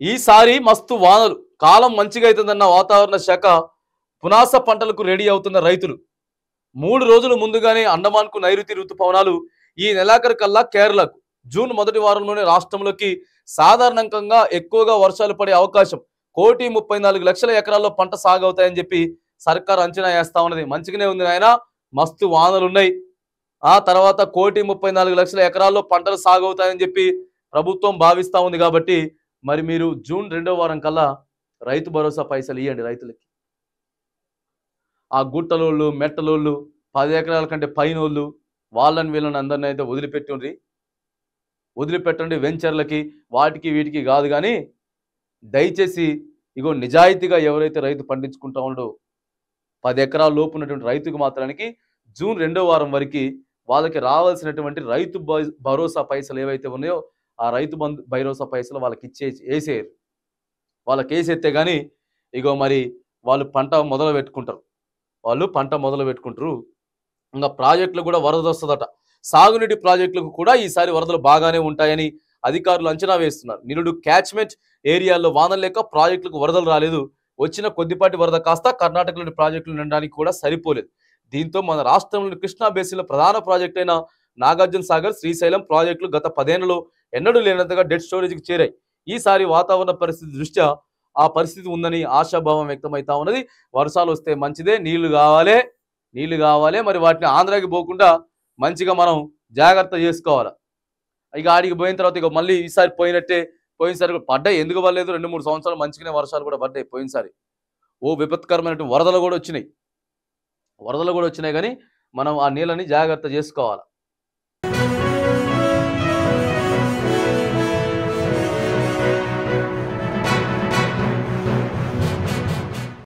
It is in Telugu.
ఈసారి మస్తు వానలు, కాలం మంచిగా అవుతుందన్న వాతావరణ శాఖ పునాస పంటలకు రెడీ అవుతున్న రైతులు 3 రోజులు ముందుగానే అండమాన్కు నైరుతి ఋతుపవనాలు ఈ నెలాఖరు కల్లా కేరళకు, జూన్ మొదటి వారంలోనే రాష్ట్రంలోకి సాధారణంగా ఎక్కువగా వర్షాలు పడే అవకాశం. 1,34,00,000 ఎకరాల్లో పంట సాగవుతాయని చెప్పి సర్కార్ అంచనా వేస్తా ఉన్నది. మంచిగానే ఉంది నాయన, మస్తు వానలున్నాయి. ఆ తర్వాత 1,34,00,000 ఎకరాల్లో పంటలు సాగవుతాయని చెప్పి ప్రభుత్వం భావిస్తా ఉంది. కాబట్టి మరి మీరు జూన్ 2వ వారం కల్లా రైతు భరోసా పైసలు ఇవ్వండి రైతులకి. ఆ గుట్టలోళ్ళు, మెట్టలోళ్ళు, 10 ఎకరాల కంటే పైనోళ్ళు, వాళ్ళని వీళ్ళని అందరిని అయితే వదిలిపెట్టండి వెంచర్లకి, వాటికి వీటికి కాదు. కానీ దయచేసి ఇగో నిజాయితీగా ఎవరైతే రైతు పండించుకుంటా ఉండో 10 ఎకరాల లోపు ఉన్నటువంటి రైతుకు మాత్రానికి జూన్ 2వ వారం వరకు వాళ్ళకి రావాల్సినటువంటి రైతు భరోసా పైసలు ఏవైతే ఉన్నాయో ఆ రైతు భరోసా పైసలు వాళ్ళకి వేసేయరు. వాళ్ళకి వేసేస్తే కానీ ఇగో మరి వాళ్ళు పంట మొదలు పెట్టుకుంటారు. ఇంకా ప్రాజెక్టులు కూడా వరద వస్తుందట. సాగునీటి ప్రాజెక్టులకు కూడా ఈసారి వరదలు బాగానే ఉంటాయని అధికారులు అంచనా వేస్తున్నారు. నిరుడు క్యాచ్మెంట్ ఏరియాల్లో వానలు లేక ప్రాజెక్టులకు వరదలు రాలేదు. వచ్చిన కొద్దిపాటి వరద కాస్త కర్ణాటకలోని ప్రాజెక్టులు నిండడానికి కూడా సరిపోలేదు. దీంతో మన రాష్ట్రంలోని కృష్ణా బేసిన్లో ప్రధాన ప్రాజెక్టు అయిన నాగార్జున సాగర్, శ్రీశైలం ప్రాజెక్టులు గత 10 ఏళ్లలో ఎన్నడూ లేనంతగా డెడ్ స్టోరేజ్కి చేరాయి. ఈసారి వాతావరణ పరిస్థితి దృష్ట్యా ఆ పరిస్థితి ఉందని ఆశాభావం వ్యక్తమవుతా ఉన్నది. వర్షాలు వస్తే మంచిదే, నీళ్లు కావాలి. మరి వాటిని ఆంధ్రాకి పోకుండా మంచిగా మనం జాగ్రత్త చేసుకోవాలి. ఇక ఆడికి పోయిన తర్వాత ఇక మళ్ళీ ఈసారి పోయినసారి కూడా పడ్డాయి. ఎందుకు పడలేదు? 2-3 సంవత్సరాలు మంచిగానే వర్షాలు కూడా పడ్డాయి. పోయినసారి విపత్కరమైనటువంటి వరదలు కూడా వచ్చినాయి. కానీ మనం ఆ నీళ్ళని జాగ్రత్త చేసుకోవాలి.